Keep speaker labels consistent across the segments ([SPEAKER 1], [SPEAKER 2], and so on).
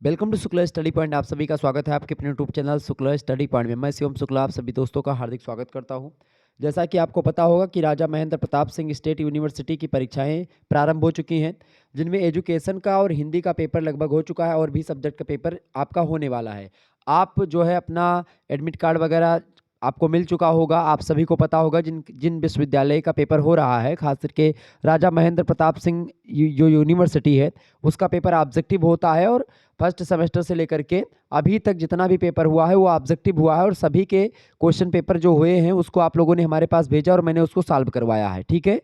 [SPEAKER 1] Welcome to Shukla study point. आप सभी का स्वागत है आपके अपने YouTube channel Shukla study point में। मैं शिवम शुक्ला आप सभी दोस्तों का हार्दिक स्वागत करता हूं। जैसा कि आपको पता होगा कि राजा महेंद्र प्रताप सिंह स्टेट यूनिवर्सिटी की परीक्षाएं प्रारंभ हो चुकी हैं, जिनमें एजुकेशन का और हिंदी का पेपर लगभग हो चुका है और भी सब्जेक्ट का पेपर आपका होने वाला है। आप जो है अपना एडमिट कार्ड वगैरह आपको मिल चुका होगा। आप सभी को पता होगा जिन जिन विश्वविद्यालय का पेपर हो रहा है, खास करके राजा महेंद्र प्रताप सिंह जो यूनिवर्सिटी है, उसका पेपर ऑब्जेक्टिव होता है। और फर्स्ट सेमेस्टर से लेकर के अभी तक जितना भी पेपर हुआ है वो ऑब्जेक्टिव हुआ है, और सभी के क्वेश्चन पेपर जो हुए हैं उसको आप लोगों ने हमारे पास भेजा और मैंने उसको सॉल्व करवाया है। ठीक है,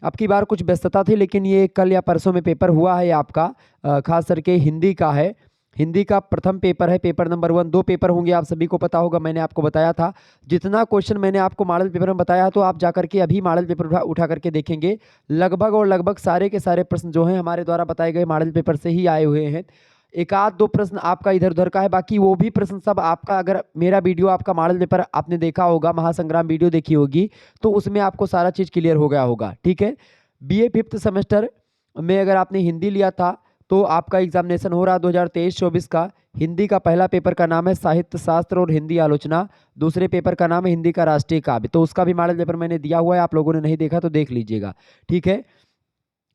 [SPEAKER 1] अब की बार कुछ व्यस्तता थी, लेकिन ये कल या परसों में पेपर हुआ है आपका। खास करके हिंदी का है। हिंदी का प्रथम पेपर है, पेपर नंबर 1। 2 पेपर होंगे, आप सभी को पता होगा, मैंने आपको बताया था। जितना क्वेश्चन मैंने आपको मॉडल पेपर में बताया, तो आप जाकर के अभी मॉडल पेपर उठा करके देखेंगे, लगभग और लगभग सारे के सारे प्रश्न जो हैं हमारे द्वारा बताए गए मॉडल पेपर से ही आए हुए हैं। एक आध दो प्रश्न आपका इधर उधर का है, बाकी वो भी प्रश्न सब आपका, अगर मेरा वीडियो आपका मॉडल पेपर आपने देखा होगा, महासंग्राम वीडियो देखी होगी, तो उसमें आपको सारा चीज़ क्लियर हो गया होगा। ठीक है, बीए 5th सेमेस्टर में अगर आपने हिंदी लिया था तो आपका एग्जामिनेशन हो रहा है 2023-24 का। हिंदी का पहला पेपर का नाम है साहित्य शास्त्र और हिंदी आलोचना। दूसरे पेपर का नाम है हिंदी का राष्ट्रीय काव्य। तो उसका भी मॉडल पेपर मैंने दिया हुआ है, आप लोगों ने नहीं देखा तो देख लीजिएगा। ठीक है,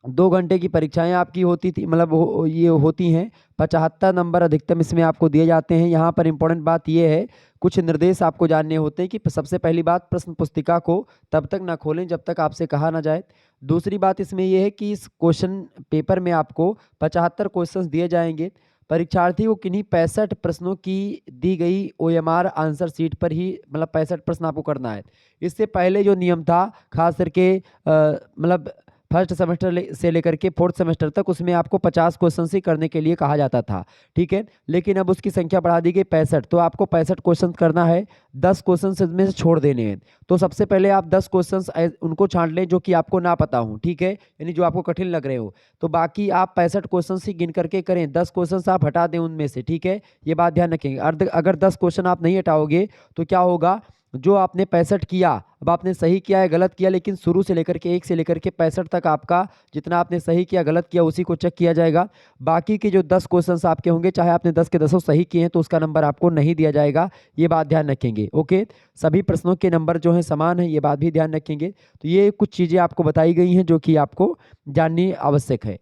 [SPEAKER 1] 2 घंटे की परीक्षाएं आपकी होती थी, मतलब ये होती हैं। 75 नंबर अधिकतम इसमें आपको दिए जाते हैं। यहाँ पर इंपॉर्टेंट बात ये है, कुछ निर्देश आपको जानने होते हैं कि सबसे पहली बात, प्रश्न पुस्तिका को तब तक ना खोलें जब तक आपसे कहा ना जाए। दूसरी बात इसमें यह है कि इस क्वेश्चन पेपर में आपको 75 क्वेश्चन दिए जाएंगे। परीक्षार्थी को किन्हीं 65 प्रश्नों की दी गई OMR आंसर शीट पर ही, मतलब 65 प्रश्न आपको करना है। इससे पहले जो नियम था, खास करके मतलब फर्स्ट सेमेस्टर से लेकर के 4th सेमेस्टर तक, उसमें आपको 50 क्वेश्चन ही करने के लिए कहा जाता था। ठीक है, लेकिन अब उसकी संख्या बढ़ा दी गई 65, तो आपको 65 क्वेश्चन करना है। 10 क्वेश्चन इसमें से छोड़ देने हैं। तो सबसे पहले आप 10 क्वेश्चन उनको छांट लें जो कि आपको ना पता हो। ठीक है, यानी जो आपको कठिन लग रहे हो। तो बाकी आप 65 क्वेश्चन ही गिन करके करें, 10 क्वेश्चन आप हटा दें उनमें से। ठीक है, ये बात ध्यान रखेंगे। अगर 10 क्वेश्चन आप नहीं हटाओगे तो क्या होगा, जो आपने 65 किया, अब आपने सही किया है गलत किया, लेकिन शुरू से लेकर के 1 से लेकर के 65 तक आपका जितना आपने सही किया गलत किया उसी को चेक किया जाएगा। बाकी के जो 10 क्वेश्चंस आपके होंगे, चाहे आपने 10 के 10 सही किए हैं, तो उसका नंबर आपको नहीं दिया जाएगा। ये बात ध्यान रखेंगे। ओके, सभी प्रश्नों के नंबर जो हैं समान है, ये बात भी ध्यान रखेंगे। तो ये कुछ चीज़ें आपको बताई गई हैं जो कि आपको जाननी आवश्यक है।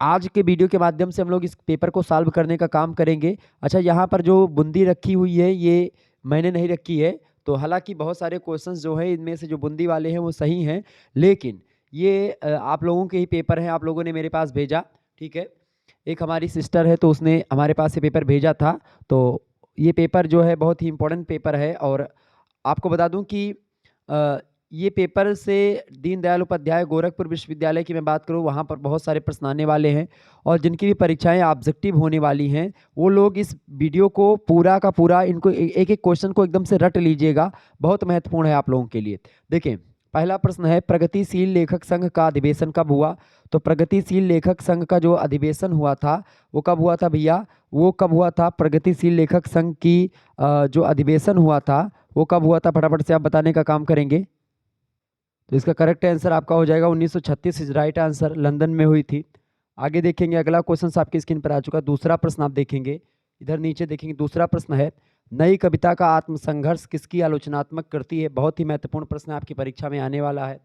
[SPEAKER 1] आज के वीडियो के माध्यम से हम लोग इस पेपर को सॉल्व करने का काम करेंगे। अच्छा, यहाँ पर जो बूंदी रखी हुई है ये मैंने नहीं रखी है। तो हालांकि बहुत सारे क्वेश्चंस जो है इनमें से जो बूंदी वाले हैं वो सही हैं, लेकिन ये आप लोगों के ही पेपर हैं, आप लोगों ने मेरे पास भेजा। ठीक है, एक हमारी सिस्टर है तो उसने हमारे पास ये पेपर भेजा था। तो ये पेपर जो है बहुत ही इंपॉर्टेंट पेपर है। और आपको बता दूं कि अ, ये पेपर से दीनदयाल उपाध्याय गोरखपुर विश्वविद्यालय की मैं बात करूँ, वहाँ पर बहुत सारे प्रश्न आने वाले हैं। और जिनकी भी परीक्षाएं ऑब्जेक्टिव होने वाली हैं, वो लोग इस वीडियो को पूरा का पूरा, इनको एक एक क्वेश्चन को एकदम से रट लीजिएगा, बहुत महत्वपूर्ण है आप लोगों के लिए। देखें, पहला प्रश्न है, प्रगतिशील लेखक संघ का अधिवेशन कब हुआ? तो प्रगतिशील लेखक संघ का जो अधिवेशन हुआ था वो कब हुआ था भैया? वो कब हुआ था? प्रगतिशील लेखक संघ की जो अधिवेशन हुआ था वो कब हुआ था? फटाफट से आप बताने का काम करेंगे। तो इसका करेक्ट आंसर आपका हो जाएगा 1936 इज राइट आंसर, लंदन में हुई थी। आगे देखेंगे, अगला क्वेश्चन आपकी स्क्रीन पर आ चुका है। दूसरा प्रश्न आप देखेंगे, इधर नीचे देखेंगे। दूसरा प्रश्न है, नई कविता का आत्मसंघर्ष किसकी आलोचनात्मक कृति है? बहुत ही महत्वपूर्ण प्रश्न आपकी परीक्षा में आने वाला है।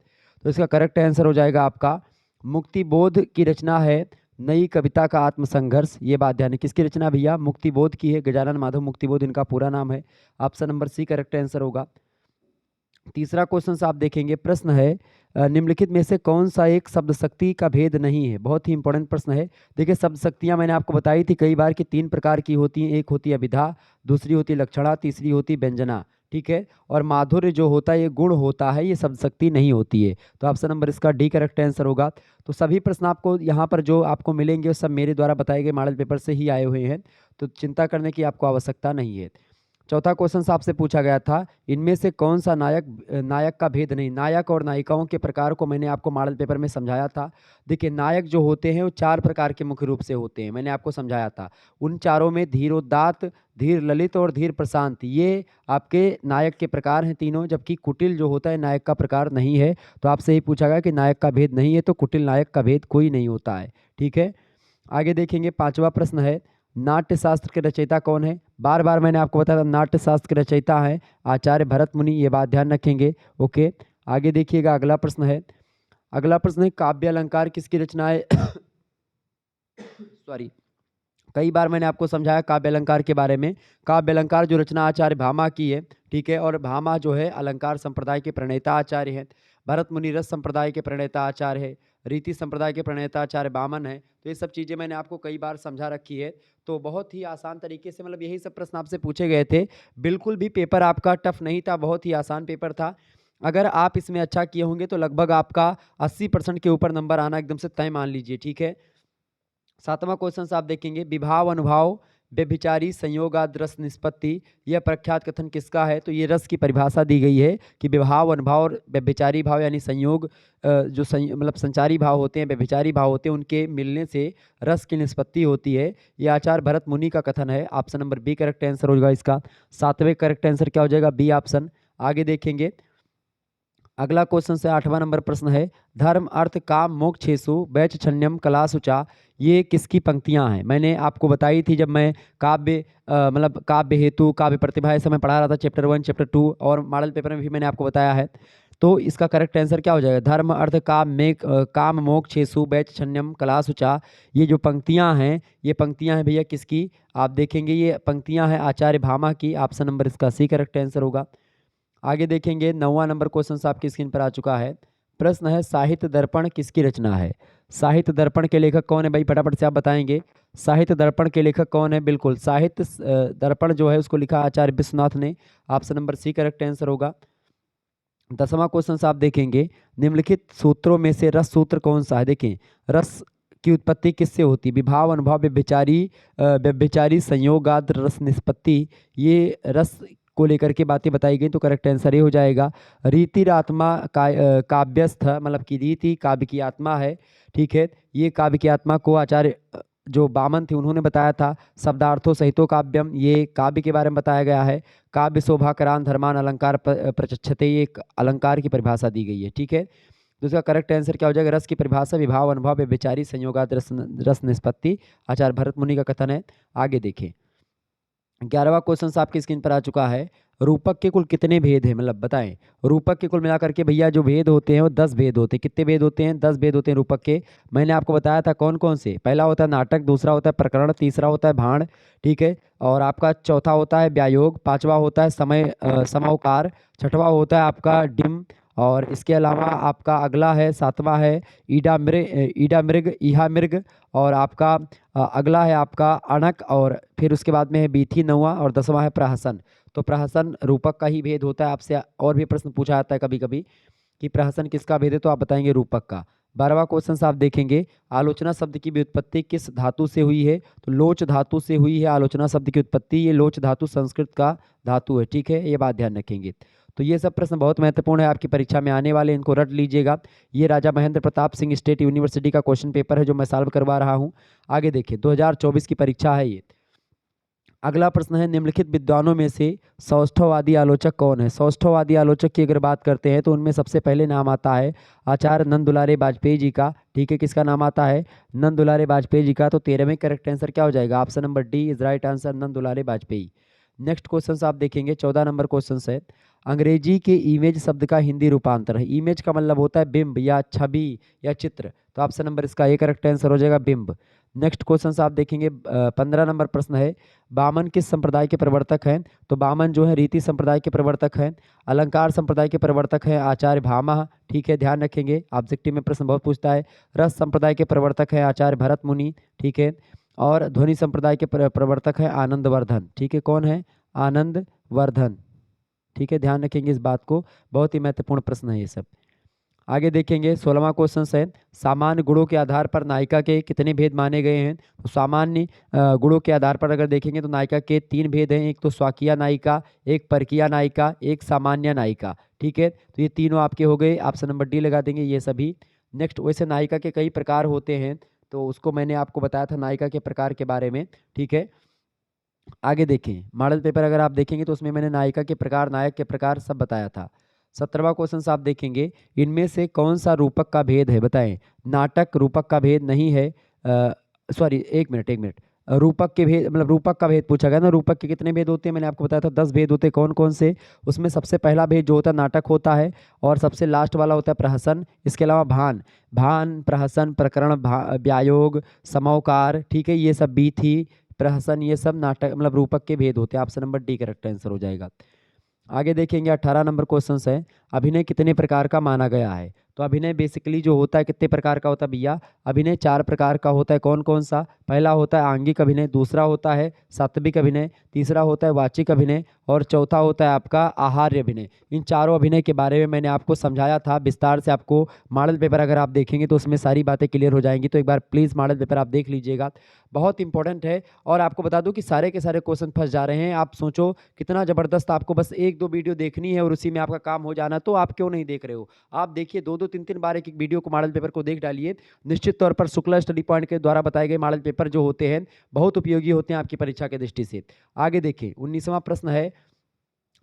[SPEAKER 1] तो इसका करेक्ट आंसर हो जाएगा आपका, मुक्तिबोध की रचना है नई कविता का आत्मसंघर्ष। ये बात ध्यान है, किसकी रचना भैया? मुक्तिबोध की है, गजानन माधव मुक्तिबोध इनका पूरा नाम है। Option number C correct answer होगा। तीसरा क्वेश्चन आप देखेंगे, प्रश्न है, निम्नलिखित में से कौन सा एक शब्द शक्ति का भेद नहीं है? बहुत ही इंपॉर्टेंट प्रश्न है। देखिए, शब्द शक्तियां मैंने आपको बताई थी कई बार कि 3 प्रकार की होती हैं। एक होती है अभिधा, दूसरी होती है लक्षणा, तीसरी होती है व्यंजना। ठीक है, और माधुर्य जो होता है ये गुण होता है, ये शब्द शक्ति नहीं होती है। तो ऑप्शन नंबर इसका डी करेक्ट आंसर होगा। तो सभी प्रश्न आपको यहाँ पर जो आपको मिलेंगे वो सब मेरे द्वारा बताए गए मॉडल पेपर से ही आए हुए हैं, तो चिंता करने की आपको आवश्यकता नहीं है। चौथा क्वेश्चन आपसे पूछा गया था, इनमें से कौन सा नायक का भेद नहीं? नायक और नायिकाओं के प्रकार को मैंने आपको मॉडल पेपर में समझाया था। देखिए, नायक जो होते हैं वो 4 प्रकार के मुख्य रूप से होते हैं, मैंने आपको समझाया था। उन चारों में धीरोदात्त, धीर ललित और धीर प्रशांत, ये आपके नायक के प्रकार हैं तीनों। जबकि कुटिल जो होता है नायक का प्रकार नहीं है। तो आपसे ही पूछा गया कि नायक का भेद नहीं है, तो कुटिल नायक का भेद कोई नहीं होता है। ठीक है, आगे देखेंगे। 5वां प्रश्न है, नाट्य शास्त्र के रचयिता कौन है? बार बार मैंने आपको बताया था नाट्य शास्त्र के रचयिता हैं आचार्य भरत मुनि, ये बात ध्यान रखेंगे। ओके, आगे देखिएगा, अगला प्रश्न है। अगला प्रश्न है काव्य अलंकार किसकी रचना है? सॉरी, कई बार मैंने आपको समझाया काव्य अलंकार के बारे में। काव्य अलंकार जो रचना आचार्य भामा की है, ठीक है, और भामा जो है अलंकार संप्रदाय के प्रणेता आचार्य हैं। भरत मुनि रस संप्रदाय के प्रणेता आचार्य है। रीति संप्रदाय के प्रणेता आचार्य वामन है। तो ये सब चीज़ें मैंने आपको कई बार समझा रखी है। तो बहुत ही आसान तरीके से, मतलब यही सब प्रश्न आपसे पूछे गए थे। बिल्कुल भी पेपर आपका टफ नहीं था, बहुत ही आसान पेपर था। अगर आप इसमें अच्छा किए होंगे तो लगभग आपका 80% के ऊपर नंबर आना एकदम से तय मान लीजिए, ठीक है। 7वां क्वेश्चन आप देखेंगे, विभाव अनुभाव व्यभिचारी संयोगाद रस निष्पत्ति, यह प्रख्यात कथन किसका है? तो ये रस की परिभाषा दी गई है कि विभाव अनुभाव और व्यभिचारी भाव यानी संयोग, जो मतलब संचारी भाव होते हैं, व्यभिचारी भाव होते हैं, उनके मिलने से रस की निष्पत्ति होती है। ये आचार्य भरत मुनि का कथन है। Option number B correct answer होगा इसका। 7वें करेक्ट आंसर क्या हो जाएगा? B option. आगे देखेंगे, अगला क्वेश्चन से 8वां नंबर प्रश्न है, धर्म अर्थ काम मोक्षेषु वैचछन्यम कलासुचा, ये किसकी पंक्तियां हैं? मैंने आपको बताई थी जब मैं काव्य मतलब काव्य हेतु काव्य प्रतिभा इस समय पढ़ा रहा था, चैप्टर 1 चैप्टर 2 और मॉडल पेपर में भी मैंने आपको बताया है। तो इसका करेक्ट आंसर क्या हो जाएगा? धर्म अर्थ काम में काम मोक्षेषु वैचछन्यम कलासुचा, ये जो पंक्तियां हैं, ये पंक्तियां हैं भैया किसकी? आप देखेंगे ये पंक्तियां हैं आचार्य भामा की। ऑप्शन नंबर इसका सी करेक्ट आंसर होगा। आगे देखेंगे, 9वां नंबर क्वेश्चन आपकी स्क्रीन पर आ चुका है। प्रश्न है, साहित्य दर्पण किसकी रचना है? साहित्य दर्पण के लेखक कौन है भाई? फटाफट से आप बताएंगे। साहित्य दर्पण के लेखक कौन है? बिल्कुल, साहित्य दर्पण जो है उसको लिखा आचार्य विश्वनाथ ने। Option number C correct answer होगा। 10वां क्वेश्चन आप देखेंगे, निम्नलिखित सूत्रों में से रस सूत्र कौन सा है? देखें, रस की उत्पत्ति किससे होती है? विभाव अनुभव व्यभिचारी संयोगाद रस निष्पत्ति, ये रस को लेकर के बातें बताई गई। तो करेक्ट आंसर ये हो जाएगा। रीति आत्मा काव्यस्थ, मतलब की रीति काव्य की आत्मा है, ठीक है। ये काव्य की आत्मा को आचार्य जो वामन थे उन्होंने बताया था। शब्दार्थों सहितो काव्यम, ये काव्य के बारे में बताया गया है। काव्य शोभाकरान धर्मान अलंकार प्रचक्षते, ये एक अलंकार की परिभाषा दी गई है, ठीक है। तो इसका करेक्ट आंसर क्या हो जाएगा? रस की परिभाषा विभाव अनुभव व्यभिचारी संयोगाद रस निष्पत्ति, आचार्य भरत मुनि का कथन है। आगे देखें, 11वां क्वेश्चन आपकी स्क्रीन पर आ चुका है। रूपक के कुल कितने भेद हैं? मतलब बताएं। रूपक के कुल मिलाकर के भैया जो भेद होते हैं वो 10 भेद होते हैं। कितने भेद होते हैं? 10 भेद होते हैं रूपक के। मैंने आपको बताया था कौन कौन से। पहला होता है नाटक, दूसरा होता है प्रकरण, तीसरा होता है भाण, ठीक है, और आपका चौथा होता है व्यायोग, पांचवा होता है समौकार, छठवां होता है आपका डिम, और इसके अलावा आपका अगला है 7वां है ईडा मृग ईहा मृग, और आपका अगला है आपका अणक, और फिर उसके बाद में है बीथी 9वां, और 10वां है प्रहसन। तो प्रहसन रूपक का ही भेद होता है। आपसे और भी प्रश्न पूछा जाता है कभी कभी कि प्रहसन किसका भेद है, तो आप बताएंगे रूपक का। 12वां क्वेश्चन आप देखेंगे, आलोचना शब्द की व्युत्पत्ति किस धातु से हुई है? तो लोच धातु से हुई है आलोचना शब्द की उत्पत्ति। ये लोच धातु संस्कृत का धातु है, ठीक है, ये बात ध्यान रखेंगे। तो ये सब प्रश्न बहुत महत्वपूर्ण है, आपकी परीक्षा में आने वाले, इनको रट लीजिएगा। ये राजा महेंद्र प्रताप सिंह स्टेट यूनिवर्सिटी का क्वेश्चन पेपर है जो मैं सॉल्व करवा रहा हूँ। आगे देखिए, 2024 की परीक्षा है ये। अगला प्रश्न है, निम्नलिखित विद्वानों में से सौष्ठववादी आलोचक कौन है? सौष्ठववादी आलोचक की अगर बात करते हैं तो उनमें सबसे पहले नाम आता है आचार्य नंद दुलारे वाजपेयी जी का, ठीक है। किसका नाम आता है? नंद दुलारे वाजपेयी जी का। तो 13वें करेक्ट आंसर क्या हो जाएगा? Option number D is right answer, Nand Dulare Vajpayee. Next question आप देखेंगे, 14 नंबर क्वेश्चन है, अंग्रेजी के इमेज शब्द का हिंदी रूपांतर है। इमेज का मतलब होता है बिंब या छवि या चित्र। तो ऑप्शन नंबर इसका ये करेक्ट आंसर हो जाएगा, बिंब। नेक्स्ट क्वेश्चन आप देखेंगे, 15 नंबर प्रश्न है, वामन किस संप्रदाय के प्रवर्तक हैं? तो वामन जो है रीति संप्रदाय के प्रवर्तक हैं। अलंकार संप्रदाय के प्रवर्तक हैं आचार्य भामा, ठीक है, ध्यान रखेंगे, ऑब्जेक्टिव में प्रश्न बहुत पूछता है। रस संप्रदाय के प्रवर्तक हैं आचार्य भरत मुनि, ठीक है, और ध्वनि संप्रदाय के प्रवर्तक है आनंद वर्धन, ठीक है। कौन है? आनंद वर्धन, ठीक है, ध्यान रखेंगे इस बात को, बहुत ही महत्वपूर्ण प्रश्न है ये सब। आगे देखेंगे, 16वां क्वेश्चन है, सामान्य गुणों के आधार पर नायिका के कितने भेद माने गए हैं? तो सामान्य गुणों के आधार पर अगर देखेंगे तो नायिका के 3 भेद हैं। एक तो स्वाकीय नायिका, एक परकीय नायिका, एक सामान्य नायिका, ठीक है। तो ये तीनों आपके हो गए, ऑप्शन नंबर डी लगा देंगे ये सभी। नेक्स्ट, वैसे नायिका के कई प्रकार होते हैं, तो उसको मैंने आपको बताया था नायिका के प्रकार के बारे में, ठीक है। आगे देखें, मॉडल पेपर अगर आप देखेंगे तो उसमें मैंने नायिका के प्रकार, नायक के प्रकार सब बताया था। 17वां क्वेश्चन आप देखेंगे, इनमें से कौन सा रूपक का भेद है? बताएं। नाटक रूपक का भेद नहीं है। सॉरी, एक मिनट, रूपक के भेद मतलब रूपक का भेद पूछा गया ना। रूपक के कितने भेद होते हैं, मैंने आपको बताया था 10 भेद होते हैं। कौन कौन से? उसमें सबसे पहला भेद जो होता है नाटक होता है, और सबसे लास्ट वाला होता है प्रहसन। इसके अलावा भान, भान, प्रहसन, प्रकरण, व्यायोग, समौकार, ठीक है, ये सब बीथी, प्रहसन, ये सब नाटक मतलब रूपक के भेद होते हैं। Option number D correct answer हो जाएगा। आगे देखेंगे 18 नंबर क्वेश्चन है, अभिनय कितने प्रकार का माना गया है? तो अभिनय बेसिकली जो होता है कितने प्रकार का होता है भैया? अभिनय 4 प्रकार का होता है। कौन कौन सा? पहला होता है आंगिक अभिनय, दूसरा होता है सात्विक अभिनय, तीसरा होता है वाचिक अभिनय, और चौथा होता है आपका आहार्य अभिनय। इन चारों अभिनय के बारे में मैंने आपको समझाया था विस्तार से। आपको मॉडल पेपर अगर आप देखेंगे तो उसमें सारी बातें क्लियर हो जाएंगी, तो एक बार प्लीज़ मॉडल पेपर आप देख लीजिएगा, बहुत इंपॉर्टेंट है। और आपको बता दूं कि सारे के सारे क्वेश्चन फंस जा रहे हैं। आप सोचो कितना ज़बरदस्त, आपको बस 1-2 वीडियो देखनी है और उसी में आपका काम हो जाना, तो आप क्यों नहीं देख रहे हो? आप देखिए 2-2 3-3 बार एक एक वीडियो को, मॉडल पेपर को देख डालिए। निश्चित तौर पर शुक्ला स्टडी पॉइंट के द्वारा बताए गए मॉडल पेपर जो होते हैं बहुत उपयोगी होते हैं आपकी परीक्षा के दृष्टि से। आगे देखिए 19वां प्रश्न है,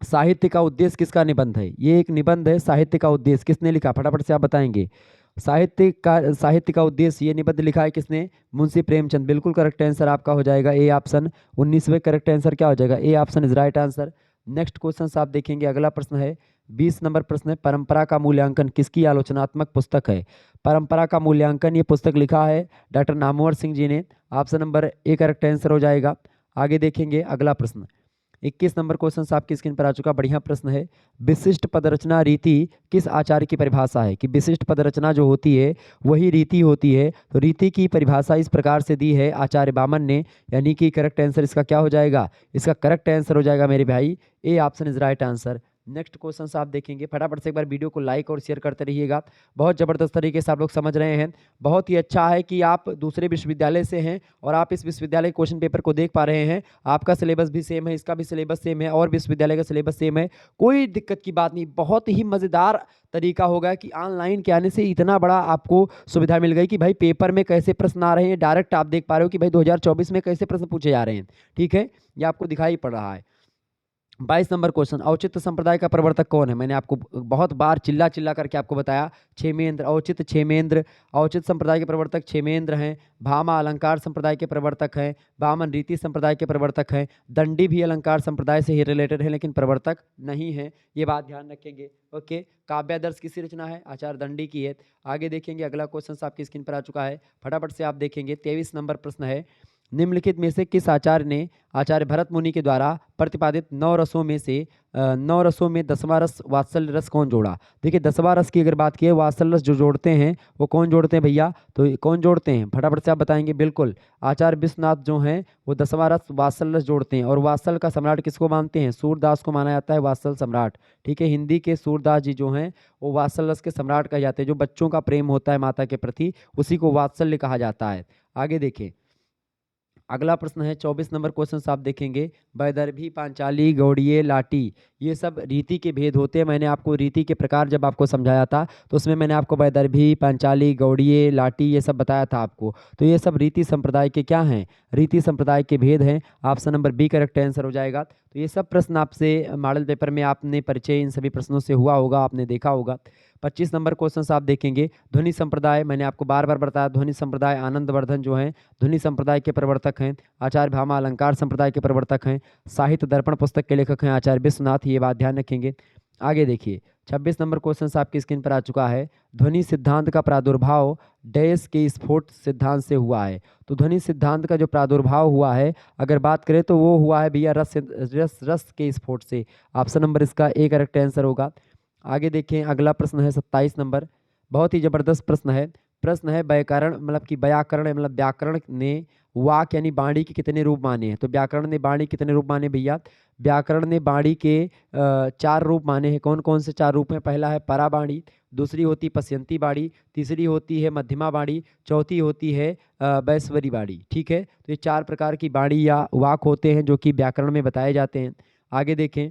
[SPEAKER 1] साहित्य का उद्देश्य किसका निबंध है? ये एक निबंध है, साहित्य का उद्देश्य किसने लिखा, फटाफट से आप बताएंगे। साहित्य का उद्देश्य, ये निबंध लिखा है किसने? मुंशी प्रेमचंद। बिल्कुल करेक्ट आंसर आपका हो जाएगा ए ऑप्शन। 19वें करेक्ट आंसर क्या हो जाएगा? A option is right answer. Next question आप देखेंगे, अगला प्रश्न है 20 नंबर प्रश्न है, परंपरा का मूल्यांकन किसकी आलोचनात्मक पुस्तक है? परंपरा का मूल्यांकन, ये पुस्तक लिखा है डॉक्टर नामवर सिंह जी ने। Option number A correct answer हो जाएगा। आगे देखेंगे अगला प्रश्न, 21 नंबर क्वेश्चन आपकी स्क्रीन पर आ चुका, बढ़िया प्रश्न है। विशिष्ट पदरचना रीति किस आचार्य की परिभाषा है? कि विशिष्ट पदरचना जो होती है वही रीति होती है। तो रीति की परिभाषा इस प्रकार से दी है आचार्य बामन ने, यानी कि करेक्ट आंसर इसका क्या हो जाएगा? इसका करेक्ट आंसर हो जाएगा मेरे भाई A option is right answer. Next question आप देखेंगे, फटाफट से एक बार वीडियो को लाइक और शेयर करते रहिएगा। बहुत ज़बरदस्त तरीके से आप लोग समझ रहे हैं। बहुत ही अच्छा है कि आप दूसरे विश्वविद्यालय से हैं और आप इस विश्वविद्यालय क्वेश्चन पेपर को देख पा रहे हैं। आपका सिलेबस भी सेम है, इसका भी सिलेबस सेम है, और विश्वविद्यालय का सिलेबस सेम है। कोई दिक्कत की बात नहीं। बहुत ही मज़ेदार तरीका होगा कि ऑनलाइन के आने से इतना बड़ा आपको सुविधा मिल गई कि भाई पेपर में कैसे प्रश्न आ रहे हैं, डायरेक्ट आप देख पा रहे हो कि भाई 2024 में कैसे प्रश्न पूछे जा रहे हैं। ठीक है, ये आपको दिखाई पड़ रहा है। 22 नंबर क्वेश्चन, औचित्य संप्रदाय का प्रवर्तक कौन है? मैंने आपको बहुत बार चिल्ला चिल्ला करके आपको बताया, क्षेमेंद्र। औचित्य क्षेमेंद्र, औचित्य संप्रदाय के प्रवर्तक क्षेमेंद्र हैं। भामा अलंकार संप्रदाय के प्रवर्तक हैं। वामन रीति संप्रदाय के प्रवर्तक हैं। दंडी भी अलंकार संप्रदाय से ही रिलेटेड है लेकिन प्रवर्तक नहीं है, ये बात ध्यान रखेंगे। ओके, काव्यादर्श किसकी रचना है? आचार्य दंडी की है। आगे देखेंगे अगला क्वेश्चन आपकी स्क्रीन पर आ चुका है, फटाफट से आप देखेंगे। 23 नंबर प्रश्न है, निम्नलिखित में से किस आचार्य ने आचार्य भरत मुनि के द्वारा प्रतिपादित 9 रसों में से 9 रसों में 10वां रस वात्सल्य रस कौन जोड़ा? देखिए 10वां रस की अगर बात की है, वात्सल्य रस जो जोड़ते हैं वो कौन जोड़ते हैं भैया? तो कौन जोड़ते हैं, फटाफट से आप बताएंगे। बिल्कुल आचार्य विश्वनाथ जो हैं वो 10वां रस वात्सल्य रस जोड़ते हैं। और वात्सल का सम्राट किसको मानते हैं? सूरदास को माना जाता है वात्सल सम्राट। ठीक है, हिंदी के सूरदास जी जो हैं वो वात्सल रस के सम्राट कहे जाते हैं। जो बच्चों का प्रेम होता है माता के प्रति, उसी को वात्सल्य कहा जाता है। आगे देखें अगला प्रश्न है 24 नंबर क्वेश्चन आप देखेंगे, वैदर्भी, पांचाली, गौड़ीय, लाटी, ये सब रीति के भेद होते हैं। मैंने आपको रीति के प्रकार जब आपको समझाया था तो उसमें मैंने आपको वैदर्भी, पांचाली, गौड़ीय, लाटी ये सब बताया था आपको। तो ये सब रीति संप्रदाय के क्या हैं? रीति संप्रदाय के भेद हैं। Option number B correct answer हो जाएगा। तो ये सब प्रश्न आपसे मॉडल पेपर में आपने परिचय इन सभी प्रश्नों से हुआ होगा, आपने देखा होगा। 25 नंबर क्वेश्चन आप देखेंगे, ध्वनि संप्रदाय, मैंने आपको बार बार बताया ध्वनि संप्रदाय आनंदवर्धन जो हैं ध्वनि संप्रदाय के प्रवर्तक हैं। आचार्य भामा अलंकार संप्रदाय के प्रवर्तक हैं। साहित्य दर्पण पुस्तक के लेखक हैं आचार्य विश्वनाथ, ये बात ध्यान रखेंगे। आगे देखिए 26 नंबर क्वेश्चन आपकी स्क्रीन पर आ चुका है, ध्वनि सिद्धांत का प्रादुर्भाव डैश के स्फोट सिद्धांत से हुआ है। तो ध्वनि सिद्धांत का जो प्रादुर्भाव हुआ है अगर बात करें तो वो हुआ है भैया रस के स्फोट से। ऑप्शन नंबर इसका ए करेक्ट आंसर होगा। आगे देखें अगला प्रश्न है 27 नंबर, बहुत ही जबरदस्त प्रश्न है। प्रश्न है व्याकरण मतलब कि व्याकरण मतलब व्याकरण ने वाक यानी वाणी के कितने रूप माने हैं? तो व्याकरण ने वाणी कितने रूप माने भैया? व्याकरण ने वाणी के 4 रूप माने हैं। कौन कौन से 4 रूप हैं? पहला है परावाणी, दूसरी होती पश्यंती वाणी, तीसरी होती है मध्यमा वाणी, चौथी होती है वैश्वरी वाणी। ठीक है, तो ये 4 प्रकार की वाणी या वाक होते हैं जो कि व्याकरण में बताए जाते हैं। आगे देखें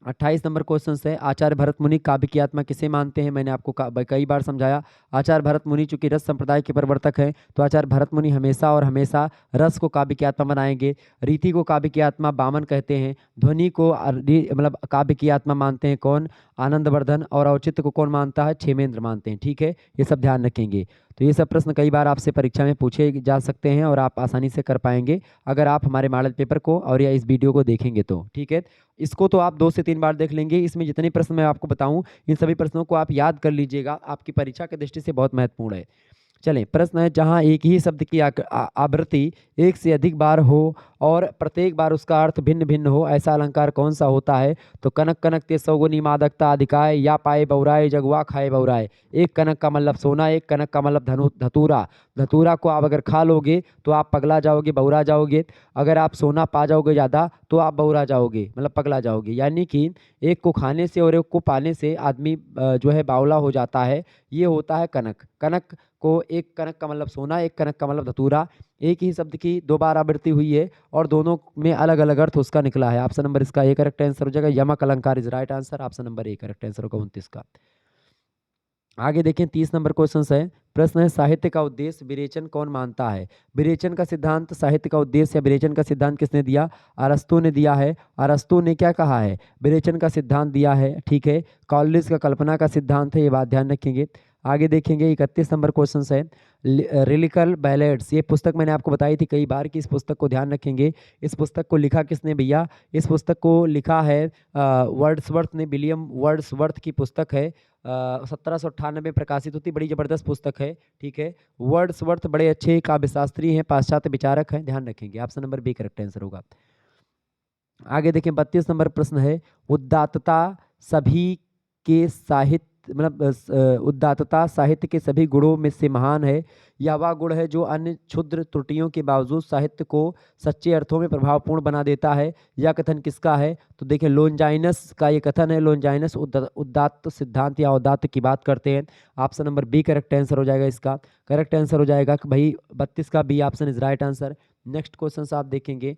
[SPEAKER 1] 28 नंबर क्वेश्चन है, आचार्य भरत मुनि काव्य की आत्मा किसे मानते हैं? मैंने आपको कई बार समझाया, आचार्य भरत मुनि चूंकि रस संप्रदाय के प्रवर्तक हैं तो आचार्य भरत मुनि हमेशा और हमेशा रस को काव्य की आत्मा बनाएंगे। रीति को काव्य की आत्मा बामन कहते हैं। ध्वनि को मतलब काव्य की आत्मा मानते हैं कौन? आनंदवर्धन। और औचित्य को कौन मानता है? क्षेमेंद्र मानते हैं। ठीक है, ये सब ध्यान रखेंगे। तो ये सब प्रश्न कई बार आपसे परीक्षा में पूछे जा सकते हैं और आप आसानी से कर पाएंगे अगर आप हमारे मॉडल पेपर को और या इस वीडियो को देखेंगे तो। ठीक है, इसको तो आप 2 से 3 बार देख लेंगे। इसमें जितने प्रश्न मैं आपको बताऊं इन सभी प्रश्नों को आप याद कर लीजिएगा, आपकी परीक्षा की दृष्टि से बहुत महत्वपूर्ण है। चलें, प्रश्न है, जहां एक ही शब्द की आवृत्ति एक से अधिक बार हो और प्रत्येक बार उसका अर्थ भिन्न भिन्न हो, ऐसा अलंकार कौन सा होता है? तो कनक कनक ते सौगुनी मादकता अधिकाय, या पाए बौराए जगुआ खाए बौराए। एक कनक का मतलब सोना, एक कनक का मतलब धतूरा। धतूरा को आप अगर खा लोगे तो आप पगला जाओगे, बौरा जाओगे। अगर आप सोना पा जाओगे ज़्यादा तो आप बौरा जाओगे, मतलब पगला जाओगे। यानी कि एक को खाने से और एक को पाने से आदमी जो है बावला हो जाता है। ये होता है कनक। कनक को, एक कनक का मतलब सोना, एक कनक का मतलब धतूरा। एक ही शब्द की 2 बार आवृत्ति हुई है और दोनों में अलग अलग अर्थ उसका निकला है। ऑप्शन नंबर इसका ए करेक्ट आंसर हो जाएगा। यमक अलंकार is right answer. Option number A correct answer होगा 29 का। आगे देखें, 30 नंबर क्वेश्चन है। प्रश्न है, साहित्य का उद्देश्य विरेचन कौन मानता है? विरेचन का सिद्धांत, साहित्य का उद्देश्य या विरेचन का सिद्धांत किसने दिया? अरस्तु ने दिया है। अरस्तु ने क्या कहा है? विरेचन का सिद्धांत दिया है। ठीक है, कॉलरिज का कल्पना का सिद्धांत है, ये बात ध्यान रखेंगे। आगे देखेंगे 31 नंबर क्वेश्चन है, लिरिकल बैलेड्स। ये पुस्तक मैंने आपको बताई थी कई बार कि इस पुस्तक को ध्यान रखेंगे। इस पुस्तक को लिखा किसने भैया? इस पुस्तक को लिखा है वर्ड्सवर्थ ने। विलियम वर्ड्सवर्थ की पुस्तक है। 1798 में प्रकाशित होती, बड़ी जबरदस्त पुस्तक है। ठीक है, वर्ड्सवर्थ बड़े अच्छे काव्यशास्त्री हैं, पाश्चात्य विचारक हैं, ध्यान रखेंगे। Option number B correct answer होगा। आगे देखें, 32 नंबर प्रश्न है, उदात्तता सभी के साहित्य उदात्तता साहित्य के सभी गुणों में से महान है, या वह गुण है जो अन्य क्षुद्र त्रुटियों के बावजूद साहित्य को सच्चे अर्थों में प्रभावपूर्ण बना देता है? यह कथन किसका है? तो देखिए, लोनजाइनस का ये कथन है। लोनजाइनस उदात्त सिद्धांत या उदात्त की बात करते हैं। Option number B correct answer हो जाएगा। इसका करेक्ट आंसर हो जाएगा कि भाई 32 का B option is right answer. Next question आप देखेंगे,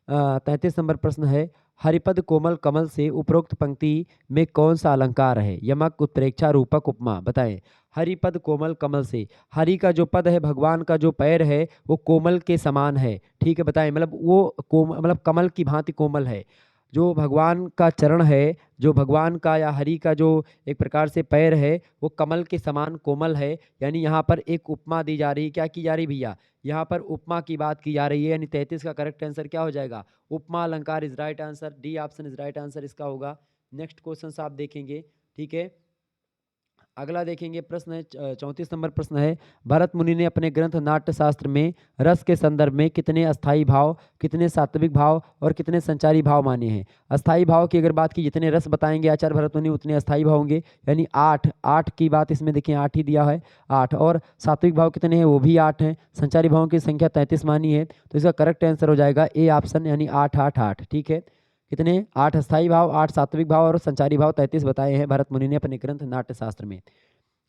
[SPEAKER 1] 33 नंबर प्रश्न है, हरिपद कोमल कमल से उपरोक्त पंक्ति में कौन सा अलंकार है? यमक, उत्प्रेक्षा, रूपक, उपमा। बताएं। हरिपद कोमल कमल से, हरि का जो पद है, भगवान का जो पैर है वो कोमल के समान है। ठीक है, बताएं, मतलब वो मतलब कमल की भांति कोमल है। जो भगवान का चरण है, जो भगवान का या हरि का जो एक प्रकार से पैर है वो कमल के समान कोमल है। यानी यहाँ पर एक उपमा दी जा रही है। क्या की जा रही भैया? यहाँ पर उपमा की बात की जा रही है। यानी 33 का करेक्ट आंसर क्या हो जाएगा? उपमा अलंकार is right answer. D option is right answer इसका होगा। नेक्स्ट क्वेश्चन आप देखेंगे। ठीक है, अगला देखेंगे, प्रश्न है 34 नंबर प्रश्न है, भरत मुनि ने अपने ग्रंथ नाट्यशास्त्र में रस के संदर्भ में कितने अस्थाई भाव, कितने सात्विक भाव और कितने संचारी भाव माने हैं? अस्थाई भाव की अगर बात की, जितने रस बताएंगे आचार्य भरत मुनि उतने अस्थाई भाव होंगे। यानी 8 8 की बात इसमें देखिए, 8 ही दिया है, 8। और सात्विक भाव कितने हैं? वो भी 8 हैं। संचारी भावों की संख्या 33 मानी है। तो इसका करेक्ट आंसर हो जाएगा ए ऑप्शन, यानी 8 8 8। ठीक है, कितने? 8 अस्थाई भाव, 8 सात्विक भाव और संचारी भाव 33 बताए हैं भरत मुनि ने अपने ग्रंथ नाट्यशास्त्र में।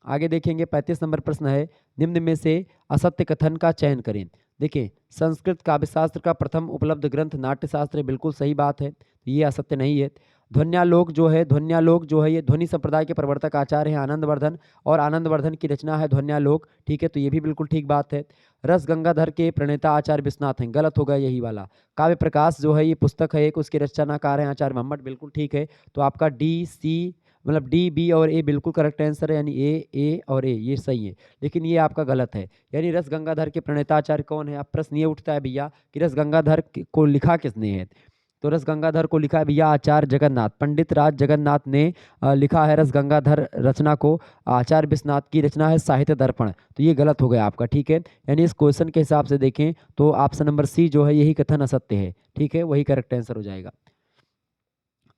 [SPEAKER 1] आगे देखेंगे, 35 नंबर प्रश्न है, निम्न में से असत्य कथन का चयन करें। देखिए, संस्कृत काव्यशास्त्र का प्रथम उपलब्ध ग्रंथ नाट्यशास्त्र है, बिल्कुल सही बात है, ये असत्य नहीं है। ध्वन्यालोक जो है ये ध्वनि संप्रदाय के प्रवर्तक आचार्य हैं आनंदवर्धन, और आनंदवर्धन की रचना है ध्वन्यालोक। ठीक है, तो ये भी बिल्कुल ठीक बात है। रस गंगाधर के प्रणेता आचार्य विश्वनाथ हैं, गलत होगा यही वाला। काव्य प्रकाश जो है ये पुस्तक है एक, उसके रचनाकार हैं आचार्य मोहम्मद, बिल्कुल ठीक है। तो आपका डी सी मतलब डी बी और ए बिल्कुल करेक्ट आंसर है। यानी ए और ए ये सही है, लेकिन ये आपका गलत है। यानी रस गंगाधर के प्रणेताचार्य कौन है? अब प्रश्न ये उठता है भैया कि रस गंगाधर को लिखा किसने है? तो रस गंगाधर को लिखा है भैया आचार्य जगन्नाथ, पंडित राज जगन्नाथ ने लिखा है रस गंगाधर रचना को। आचार्य विश्वनाथ की रचना है साहित्य दर्पण। तो ये गलत हो गया आपका। ठीक है, यानी इस क्वेश्चन के हिसाब से देखें तो ऑप्शन नंबर सी जो है यही कथन असत्य है। ठीक है, वही करेक्ट आंसर हो जाएगा।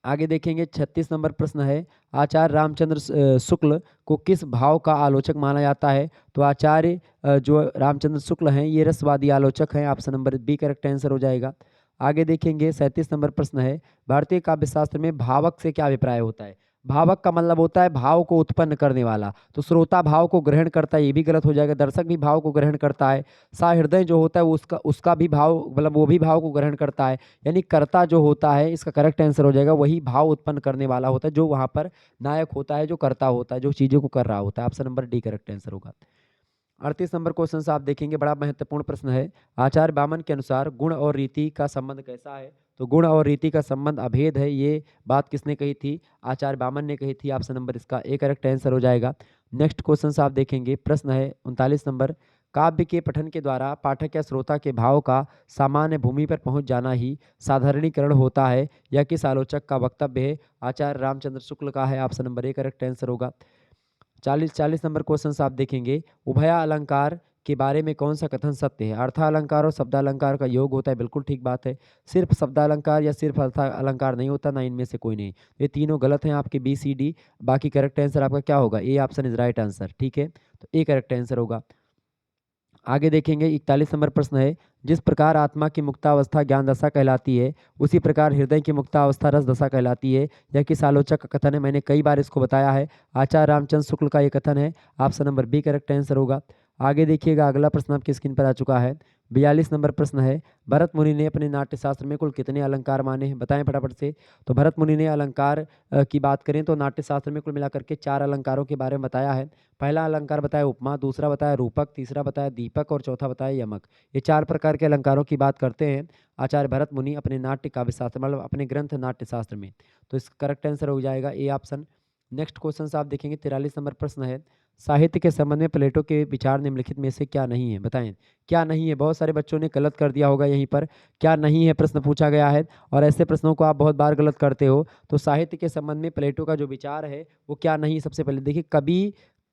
[SPEAKER 1] आगे देखेंगे, 36 नंबर प्रश्न है, आचार्य रामचंद्र शुक्ल को किस भाव का आलोचक माना जाता है? तो आचार्य जो रामचंद्र शुक्ल हैं ये रसवादी आलोचक हैं। Option number B correct answer हो जाएगा। आगे देखेंगे, 37 नंबर प्रश्न है, भारतीय काव्यशास्त्र में भावक से क्या अभिप्राय होता है? भावक का मतलब होता है भाव को उत्पन्न करने वाला। तो श्रोता भाव को ग्रहण करता है, ये भी गलत हो जाएगा। दर्शक भी भाव को ग्रहण करता है। सहृदय जो होता है उसका भी भाव, मतलब वो भी भाव को ग्रहण करता है। यानी कर्ता जो होता है, इसका करेक्ट आंसर हो जाएगा वही भाव उत्पन्न करने वाला होता है, जो वहाँ पर नायक होता है, जो कर्ता होता है, जो चीज़ों को कर रहा होता है। Option number D correct answer होगा। 38 नंबर क्वेश्चन आप देखेंगे, बड़ा महत्वपूर्ण प्रश्न है, आचार्य बामन के अनुसार गुण और रीति का संबंध कैसा है? तो गुण और रीति का संबंध अभेद है, ये बात किसने कही थी? आचार्य बामन ने कही थी। ऑप्शन नंबर इसका ए करेक्ट आंसर हो जाएगा। नेक्स्ट क्वेश्चन आप देखेंगे, प्रश्न है 39 नंबर, काव्य के पठन के द्वारा पाठक या श्रोता के भाव का सामान्य भूमि पर पहुंच जाना ही साधारणीकरण होता है, यह किस आलोचक का वक्तव्य है? आचार्य रामचंद्र शुक्ल का है। Option number A correct answer होगा। 40 नंबर क्वेश्चन आप देखेंगे, उभया अलंकार के बारे में कौन सा कथन सत्य है? अर्थालंकार और शब्दालंकार का योग होता है, बिल्कुल ठीक बात है। सिर्फ शब्दालंकार या सिर्फ अर्थालंकार नहीं होता, ना इनमें से कोई नहीं। ये तीनों गलत हैं आपके, बी सी डी। बाकी करेक्ट आंसर आपका क्या होगा? A option is right answer, ठीक है, तो ए करेक्ट आंसर होगा। आगे देखेंगे 41 नंबर प्रश्न है, जिस प्रकार आत्मा की मुक्तावस्था ज्ञान दशा कहलाती है, उसी प्रकार हृदय की मुक्तावस्था रस दशा कहलाती है, यह किस आलोचक का कथन है? मैंने कई बार इसको बताया है, आचार्य रामचंद्र शुक्ल का ये कथन है। Option number B correct answer होगा। आगे देखिएगा, अगला प्रश्न आपकी स्क्रीन पर आ चुका है। 42 नंबर प्रश्न है, भरत मुनि ने अपने नाट्यशास्त्र में कुल कितने अलंकार माने हैं? बताएं फटाफट से। तो भरत मुनि ने अलंकार की बात करें तो नाट्यशास्त्र में कुल मिलाकर के 4 अलंकारों के बारे में बताया है। पहला अलंकार बताया उपमा, दूसरा बताया रूपक, तीसरा बताया दीपक और चौथा बताया यमक। ये 4 प्रकार के अलंकारों की बात करते हैं आचार्य भरत मुनि अपने नाट्य काव्य शास्त्र, मतलब अपने ग्रंथ नाट्यशास्त्र में। तो इसका करेक्ट आंसर हो जाएगा ए ऑप्शन। नेक्स्ट क्वेश्चन आप देखेंगे, 43 नंबर प्रश्न है, साहित्य के संबंध में प्लेटो के विचार निम्नलिखित में से क्या नहीं है? बताएं क्या नहीं है। बहुत सारे बच्चों ने गलत कर दिया होगा, यहीं पर क्या नहीं है प्रश्न पूछा गया है, और ऐसे प्रश्नों को आप बहुत बार गलत करते हो। तो साहित्य के संबंध में प्लेटो का जो विचार है वो क्या नहीं? सबसे पहले देखिए, कवि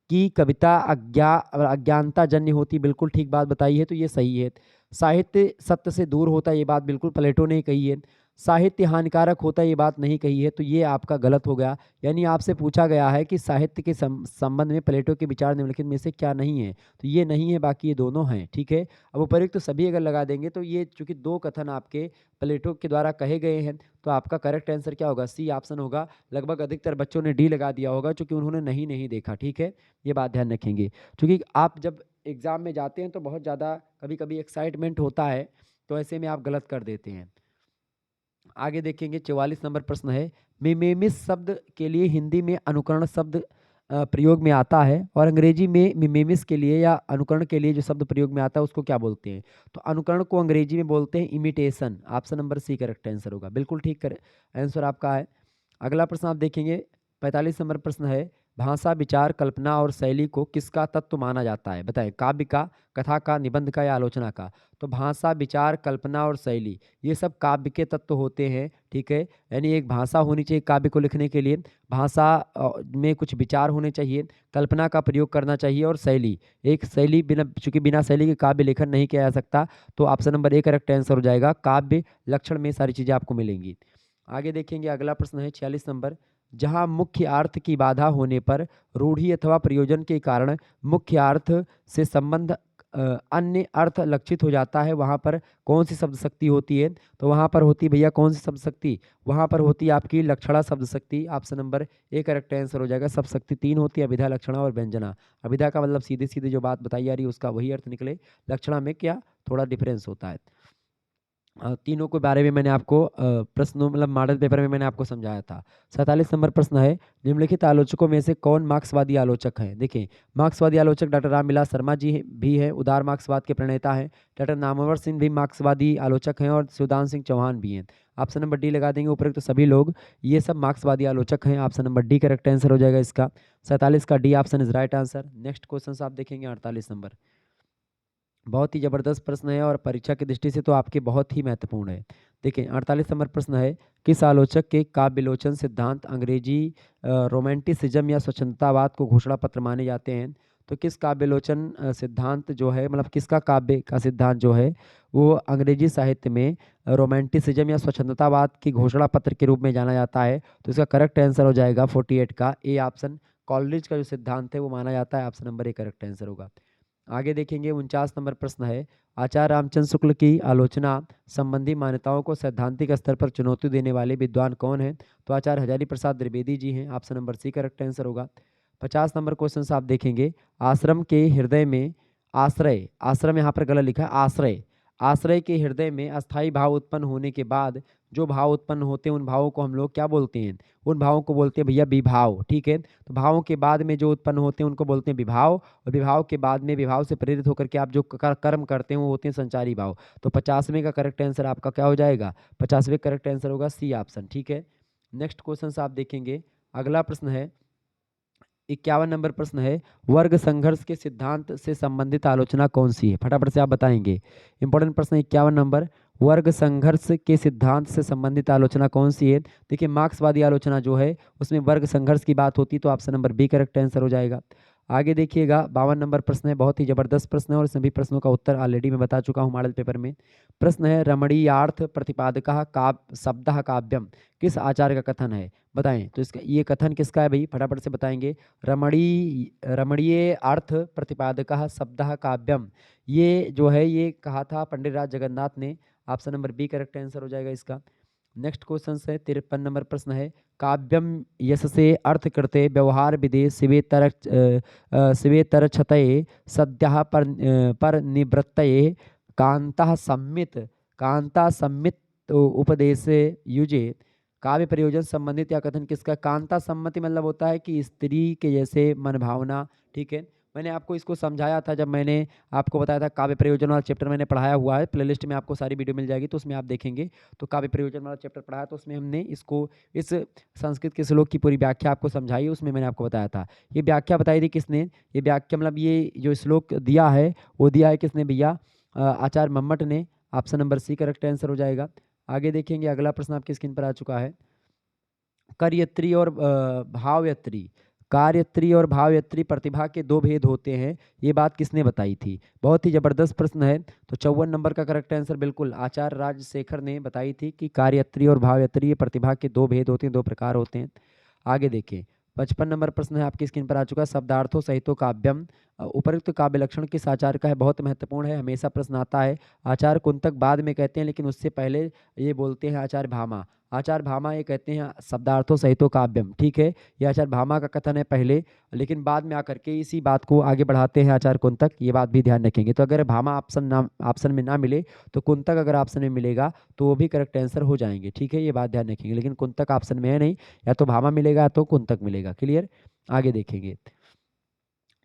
[SPEAKER 1] की कविता अज्ञानता जन्य होती, बिल्कुल ठीक बात बताई है, तो ये सही है। साहित्य सत्य से दूर होता है, ये बात बिल्कुल प्लेटो ने कही है। साहित्य हानिकारक होता है, ये बात नहीं कही है, तो ये आपका गलत हो गया। यानी आपसे पूछा गया है कि साहित्य के संबंध में प्लेटो के विचार निम्नलिखित में से क्या नहीं है, तो ये नहीं है, बाकी ये दोनों हैं, ठीक है। अब उपयुक्त तो सभी अगर लगा देंगे तो ये चूंकि 2 कथन आपके प्लेटो के द्वारा कहे गए हैं, तो आपका करेक्ट आंसर क्या होगा? सी ऑप्शन होगा। लगभग अधिकतर बच्चों ने डी लगा दिया होगा, क्योंकि उन्होंने नहीं देखा, ठीक है, ये बात ध्यान रखेंगे। क्योंकि आप जब एग्जाम में जाते हैं तो बहुत ज़्यादा कभी कभी एक्साइटमेंट होता है, तो ऐसे में आप गलत कर देते हैं। आगे देखेंगे, 44 नंबर प्रश्न है, मिमेमिस शब्द के लिए हिंदी में अनुकरण शब्द प्रयोग में आता है, और अंग्रेजी में मिमेमिस के लिए या अनुकरण के लिए जो शब्द प्रयोग में आता है उसको क्या बोलते हैं? तो अनुकरण को अंग्रेजी में बोलते हैं imitation. Option number C correct answer होगा, बिल्कुल ठीक कर आंसर आपका है। अगला प्रश्न आप देखेंगे, 45 नंबर प्रश्न है, भाषा विचार कल्पना और शैली को किसका तत्व माना जाता है? बताएं, काव्य का, कथा का, निबंध का या आलोचना का? तो भाषा विचार कल्पना और शैली ये सब काव्य के तत्व होते हैं, ठीक है। यानी एक भाषा होनी चाहिए काव्य को लिखने के लिए, भाषा में कुछ विचार होने चाहिए, कल्पना का प्रयोग करना चाहिए, और शैली, एक शैली, बिना चूंकि बिना शैली के काव्य लेखन नहीं किया जा सकता, तो option number A correct answer हो जाएगा। काव्य लक्षण में सारी चीज़ें आपको मिलेंगी। आगे देखेंगे, अगला प्रश्न है 46 नंबर, जहाँ मुख्य अर्थ की बाधा होने पर रूढ़ि अथवा प्रयोजन के कारण मुख्य अर्थ से संबंध अन्य अर्थ लक्षित हो जाता है, वहाँ पर कौन सी शब्द शक्ति होती है? तो वहाँ पर होती भैया कौन सी शब्द शक्ति? वहाँ पर होती है आपकी लक्षणा शब्द शक्ति। Option number A correct answer हो जाएगा। शब्द शक्ति 3 होती है, अभिधा, लक्षणा और व्यंजना। अभिधा का मतलब सीधे सीधे जो बात बताई जा रही है उसका वही अर्थ निकले, लक्षणा में क्या थोड़ा डिफरेंस होता है। तीनों के बारे में मैंने आपको प्रश्नों मतलब मॉडल पेपर में मैंने आपको समझाया था। 47 नंबर प्रश्न है, निम्नलिखित आलोचकों में से कौन मार्क्सवादी आलोचक हैं? देखिए, मार्क्सवादी आलोचक डॉक्टर रामविलास शर्मा जी भी हैं, उदार मार्क्सवाद के प्रणेता हैं। डॉक्टर नामवर सिंह भी मार्क्सवादी आलोचक हैं, और शिवदान सिंह चौहान भी हैं। ऑप्शन नंबर डी लगा देंगे, उपरोक्त सभी लोग ये सब मार्क्सवादी आलोचक हैं। Option number D correct answer हो जाएगा इसका। 47 का D option is right answer. Next question आप देखेंगे 48 नंबर, बहुत ही जबरदस्त प्रश्न है, और परीक्षा की दृष्टि से तो आपके बहुत ही महत्वपूर्ण है। देखिए, 48 नंबर प्रश्न है, किस आलोचक के काव्य विलोचन सिद्धांत अंग्रेजी रोमांटिसिज्म या स्वच्छंदतावाद को घोषणा पत्र माने जाते हैं? तो किस काव्य विलोचन सिद्धांत जो है, मतलब किसका काव्य का सिद्धांत जो है वो अंग्रेजी साहित्य में रोमांटिसिज्म या स्वच्छंदतावाद की घोषणा पत्र के रूप में जाना जाता है? तो इसका करेक्ट आंसर हो जाएगा 48 का ए ऑप्शन। कॉलरिज का जो सिद्धांत है वो माना जाता है। Option number A correct answer होगा। आगे देखेंगे, 49 नंबर प्रश्न है, आचार्य रामचंद्र शुक्ल की आलोचना संबंधी मान्यताओं को सैद्धांतिक स्तर पर चुनौती देने वाले विद्वान कौन हैं? तो आचार्य हजारी प्रसाद द्विवेदी जी हैं। Option number C correct answer होगा। 50 नंबर क्वेश्चन आप देखेंगे, आश्रम के हृदय में आश्रय, आश्रम यहाँ पर गलत लिखा है, आश्रय, आश्रय के हृदय में अस्थाई भाव उत्पन्न होने के बाद जो भाव उत्पन्न होते हैं उन भावों को हम लोग क्या बोलते हैं? उन भावों को बोलते हैं भैया विभाव, ठीक है। तो भावों के बाद में जो उत्पन्न होते हैं उनको बोलते हैं विभाव, और विभाव के बाद में विभाव से प्रेरित होकर के आप जो कर्म करते हैं वो होते हैं संचारी भाव। तो 50वें का करेक्ट आंसर आपका क्या हो जाएगा? 50वें करेक्ट आंसर होगा सी ऑप्शन, ठीक है। नेक्स्ट क्वेश्चन आप देखेंगे, अगला प्रश्न है 51 नंबर प्रश्न है, वर्ग संघर्ष के सिद्धांत से संबंधित आलोचना कौन सी है? फटाफट से आप बताएंगे। इंपॉर्टेंट प्रश्न 51 नंबर, वर्ग संघर्ष के सिद्धांत से संबंधित आलोचना कौन सी है? देखिए मार्क्सवादी आलोचना जो है उसमें वर्ग संघर्ष की बात होती है, तो option number B correct answer हो जाएगा। आगे देखिएगा 52 नंबर प्रश्न है, बहुत ही जबरदस्त प्रश्न है और सभी प्रश्नों का उत्तर ऑलरेडी मैं बता चुका हूँ मॉडल पेपर में। प्रश्न है, रमणीयार्थ प्रतिपादकः काव्य शब्दः काव्यम किस आचार्य का कथन है? बताएं। तो इसका ये कथन किसका है भाई? फटाफट से बताएंगे। रमणीय अर्थ प्रतिपादकः शब्दः काव्यम, ये जो है ये कहा था पंडित राज जगन्नाथ ने। Option number B correct answer हो जाएगा इसका। नेक्स्ट क्वेश्चन है 53 नंबर प्रश्न है, काव्यम यश से अर्थ करते व्यवहार विदे शिवेतर छतये सद्यः पर निवृत्तये कांता सम्मित उपदेशे युजे काव्य प्रयोजन संबंधित या कथन किसका? कांता सम्मति मतलब होता है कि स्त्री के जैसे मन भावना, ठीक है। मैंने आपको इसको समझाया था जब मैंने आपको बताया था काव्य प्रयोजन वाला चैप्टर मैंने पढ़ाया हुआ है, प्लेलिस्ट में आपको सारी वीडियो मिल जाएगी तो उसमें आप देखेंगे। तो काव्य प्रयोजन वाला चैप्टर पढ़ाया तो उसमें हमने इसको इस संस्कृत के श्लोक की पूरी व्याख्या आपको समझाई, उसमें मैंने आपको बताया था। ये व्याख्या बताई थी किसने? ये व्याख्या मतलब ये जो श्लोक दिया है वो दिया है किसने भैया? आचार्य मम्मट ने। Option number C correct answer हो जाएगा। आगे देखेंगे, अगला प्रश्न आपकी स्क्रीन पर आ चुका है, कार्यत्री और भावयत्री, कार्यत्री और भावयत्री प्रतिभा के दो भेद होते हैं, ये बात किसने बताई थी? बहुत ही जबरदस्त प्रश्न है। तो 54 नंबर का करेक्ट आंसर बिल्कुल आचार्य राजशेखर ने बताई थी कि कार्यत्री और भावयत्री ये प्रतिभा के दो भेद होते हैं, दो प्रकार होते हैं। आगे देखें 55 नंबर प्रश्न है आपकी स्क्रीन पर आ चुका है, शब्दार्थों सहितो काव्यम उपयुक्त काव्य लक्षण किस आचार्य का है? बहुत महत्वपूर्ण है, हमेशा प्रश्न आता है। आचार्य कुंतक बाद में कहते हैं लेकिन उससे पहले ये बोलते हैं आचार्य भामा। आचार्य भामा ये कहते हैं शब्दार्थों सहितो काव्यम, ठीक है। ये आचार्य भामा का कथन है पहले, लेकिन बाद में आकर के इसी बात को आगे बढ़ाते हैं आचार्य कुंतक, ये बात भी ध्यान रखेंगे। तो अगर भामा ऑप्शन में ना मिले तो कुंतक अगर ऑप्शन में मिलेगा तो वो भी करेक्ट आंसर हो जाएंगे, ठीक है। ये बात ध्यान रखेंगे, लेकिन कुंतक ऑप्शन में है नहीं, या तो भामा मिलेगा या तो कुंतक मिलेगा। क्लियर? आगे देखेंगे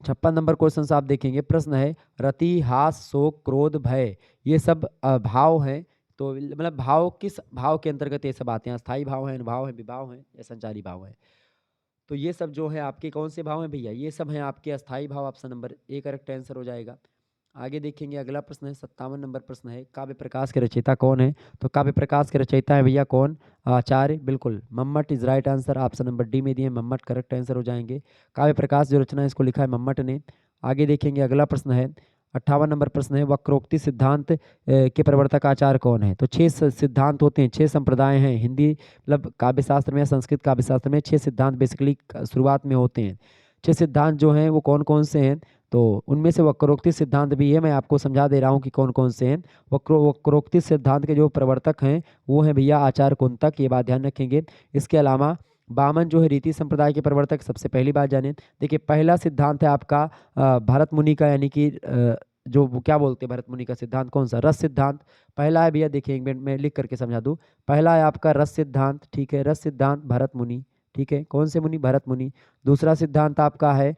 [SPEAKER 1] 56 नंबर क्वेश्चन आप देखेंगे, प्रश्न है रति हास शोक क्रोध भय ये सब भाव हैं, तो मतलब भाव किस भाव के अंतर्गत ये सब आते हैं? स्थायी भाव है, अनुभाव है, विभाव है या संचारी भाव है? तो ये सब जो है आपके कौन से भाव हैं भैया? ये सब हैं आपके अस्थाई भाव। Option number A correct answer हो जाएगा। आगे देखेंगे, अगला प्रश्न है 57 नंबर प्रश्न है, काव्य प्रकाश के रचयिता कौन है? तो काव्य प्रकाश के रचयिता है भैया कौन? आचार्य, बिल्कुल Mammat is right answer. Option number D में दिए मम्मट करेक्ट आंसर हो जाएंगे। काव्य प्रकाश जो रचना है इसको लिखा है मम्मट ने। आगे देखेंगे, अगला प्रश्न है 58 नंबर प्रश्न है, वक्रोक्ति सिद्धांत के प्रवर्तक आचार्य कौन है? तो 6 सिद्धांत होते हैं, 6 संप्रदाय हैं हिंदी मतलब काव्य शास्त्र में या संस्कृत काव्य शास्त्र में 6 सिद्धांत बेसिकली शुरुआत में होते हैं। 6 सिद्धांत जो हैं वो कौन कौन से हैं? तो उनमें से वक्रोक्ति सिद्धांत भी है, मैं आपको समझा दे रहा हूँ कि कौन कौन से हैं। वक्रोक्ति सिद्धांत के जो प्रवर्तक हैं वो हैं भैया आचार्य कुंतक, ये बात ध्यान रखेंगे। इसके अलावा वामन जो है रीति संप्रदाय के प्रवर्तक, सबसे पहली बात जाने। देखिए पहला सिद्धांत है आपका भरत मुनि का, यानी कि जो वो क्या बोलते हैं भरत मुनि का सिद्धांत कौन सा? रस सिद्धांत पहला है भैया। देखिए एक मिनट में लिख करके समझा दूँ। पहला है आपका रस सिद्धांत, ठीक है, रस सिद्धांत भरत मुनि, ठीक है। कौन से मुनि? भरत मुनि। दूसरा सिद्धांत आपका है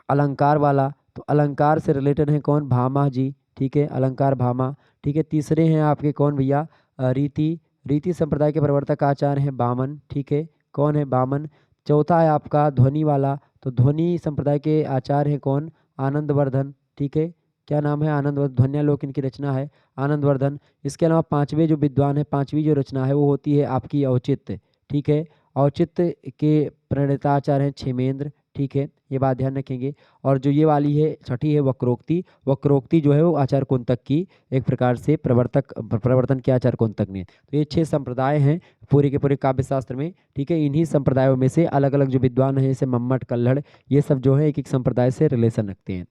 [SPEAKER 1] अलंकार वाला, तो अलंकार से रिलेटेड है कौन? भामा जी, ठीक है, अलंकार भामा, ठीक है। तीसरे हैं आपके कौन भैया? रीति संप्रदाय के प्रवर्तक आचार्य हैं बामन, ठीक है। कौन है? बामन। चौथा है आपका ध्वनि वाला, तो ध्वनि संप्रदाय के आचार्य हैं कौन? आनंदवर्धन, ठीक है। क्या नाम है? आनंदवर्धन, ध्वन्यालोक इनकी रचना है, आनंदवर्धन। इसके अलावा पांचवें जो विद्वान है, पांचवी जो रचना है वो होती है आपकी औचित्य, ठीक है। औचित्य के प्रणेता आचार्य हैं क्षेमेंद्र, ठीक है, ये बात ध्यान रखेंगे। और जो ये वाली है छठी है वक्रोक्ति, वक्रोक्ति जो है वो आचार्य कुंतक की एक प्रकार से प्रवर्तन किया आचार्य कुंतक ने। तो ये 6 संप्रदाय हैं पूरे के पूरे काव्य शास्त्र में, ठीक है। इन्हीं संप्रदायों में से अलग अलग जो विद्वान हैं जैसे मम्मट, कल्हड़, ये सब जो है एक एक संप्रदाय से रिलेशन रखते हैं।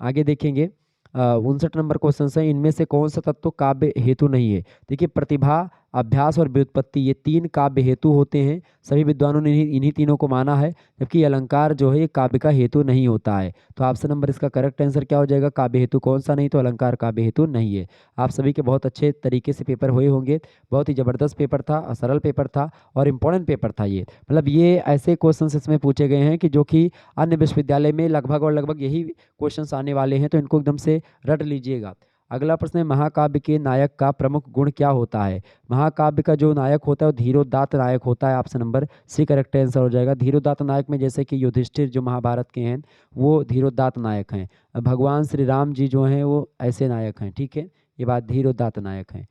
[SPEAKER 1] आगे देखेंगे 59 नंबर क्वेश्चन है, इनमें से कौन सा तत्व काव्य हेतु नहीं है? देखिए प्रतिभा अभ्यास और व्युत्पत्ति, ये 3 काव्य हेतु होते हैं। सभी विद्वानों ने इन्हीं तीनों को माना है, जबकि अलंकार जो है ये काव्य का हेतु नहीं होता है। तो ऑप्शन नंबर इसका करेक्ट आंसर क्या हो जाएगा, काव्य हेतु कौन सा नहीं, तो अलंकार काव्य हेतु नहीं है। आप सभी के बहुत अच्छे तरीके से पेपर हुए होंगे, बहुत ही ज़बरदस्त पेपर था, सरल पेपर था और इम्पोर्टेंट पेपर था ये। मतलब ये ऐसे क्वेश्चन इसमें पूछे गए हैं कि जो कि अन्य विश्वविद्यालय में लगभग और लगभग यही क्वेश्चन आने वाले हैं, तो इनको एकदम से रट लीजिएगा। अगला प्रश्न है, महाकाव्य के नायक का प्रमुख गुण क्या होता है। महाकाव्य का जो नायक होता है वो धीरोदात्त नायक होता है। Option number C correct answer हो जाएगा। धीरोदात्त नायक में जैसे कि युधिष्ठिर जो महाभारत के हैं वो धीरोदात्त नायक हैं। भगवान श्री राम जी जो हैं वो ऐसे नायक हैं, ठीक है, ये बात धीरोदात्त नायक हैं।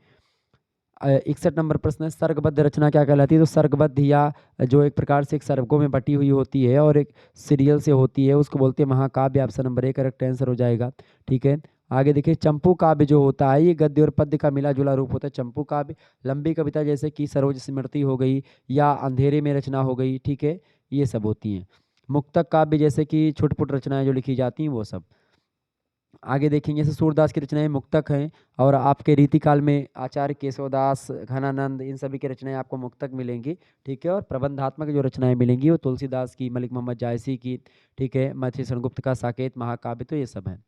[SPEAKER 1] 61 नंबर प्रश्न है, सर्गबद्ध रचना क्या कहलाती है। तो सर्गबद्ध या जो एक प्रकार से एक सर्गों में बटी हुई होती है और एक सीरियल से होती है, उसको बोलते हैं महाकाव्य। Option number A correct answer हो जाएगा, ठीक है। आगे देखिए, चंपू काव्य जो होता है ये गद्य और पद्य का मिला जुला रूप होता है। चंपू काव्य लंबी कविता जैसे कि सरोज स्मृति हो गई या अंधेरे में रचना हो गई, ठीक है, ये सब होती हैं। मुक्तक काव्य जैसे कि छुटपुट रचनाएं जो लिखी जाती हैं वो सब। आगे देखेंगे, जैसे सूरदास की रचनाएं मुक्तक हैं और आपके रीतिकाल में आचार्य केशवदास, घनानंद, इन सभी की रचनाएं आपको मुक्तक मिलेंगी, ठीक है। और प्रबंधात्मक जो रचनाएं मिलेंगी वो तुलसीदास की, मलिक मोहम्मद जायसी की, ठीक है, मथी सेनगुप्त का साकेत महाकाव्य, तो ये सब हैं।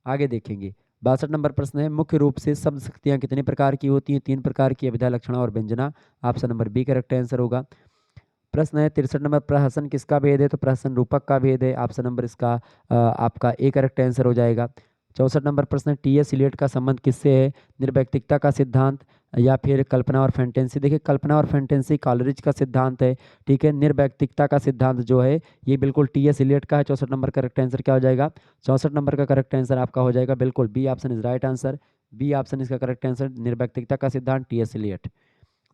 [SPEAKER 1] आगे देखेंगे, 62 नंबर प्रश्न है, मुख्य रूप से शब्द शक्तियाँ कितने प्रकार की होती हैं। 3 प्रकार की, अभिधा, लक्षणा और व्यंजना। Option number B correct answer होगा। प्रश्न है 63 नंबर, प्रहसन किसका भेद है। तो प्रहसन रूपक का भेद है। ऑप्शन नंबर इसका आपका ए करेक्ट आंसर हो जाएगा। 64 नंबर प्रश्न, टी.एस. इलियट का संबंध किससे है। निर्वैयक्तिकता का सिद्धांत या फिर कल्पना और फैंटेसी। देखिए, कल्पना और फैंटेसी कॉलरिज का सिद्धांत है, ठीक है। निर्वैयक्तिकता का सिद्धांत जो है ये बिल्कुल टी.एस. इलियट का है। 64 नंबर करेक्ट आंसर क्या हो जाएगा, 64 नंबर का करेक्ट आंसर आपका हो जाएगा बिल्कुल B option is right answer. B option इसका करेक्ट आंसर, निर्वैयक्तिकता का सिद्धांत टी.एस. इलियट।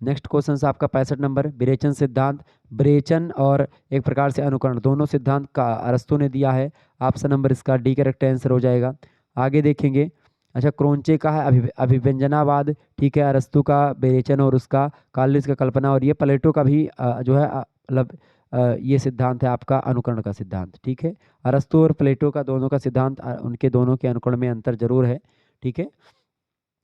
[SPEAKER 1] नेक्स्ट क्वेश्चन से आपका 65 नंबर, विरेचन सिद्धांत। विरेचन और एक प्रकार से अनुकरण दोनों सिद्धांत का अरस्तु ने दिया है। ऑप्शन नंबर इसका डी करेक्ट आंसर हो जाएगा। आगे देखेंगे, अच्छा, क्रोंचे का है अभिव्यंजनावाद, ठीक है, अरस्तु का विरेचन और उसका कॉलरिज का कल्पना, और ये प्लेटो का भी जो है मतलब ये सिद्धांत है आपका अनुकरण का सिद्धांत, ठीक है। अरस्तु और प्लेटो का दोनों का सिद्धांत उनके दोनों के अनुकरण में अंतर जरूर है, ठीक है,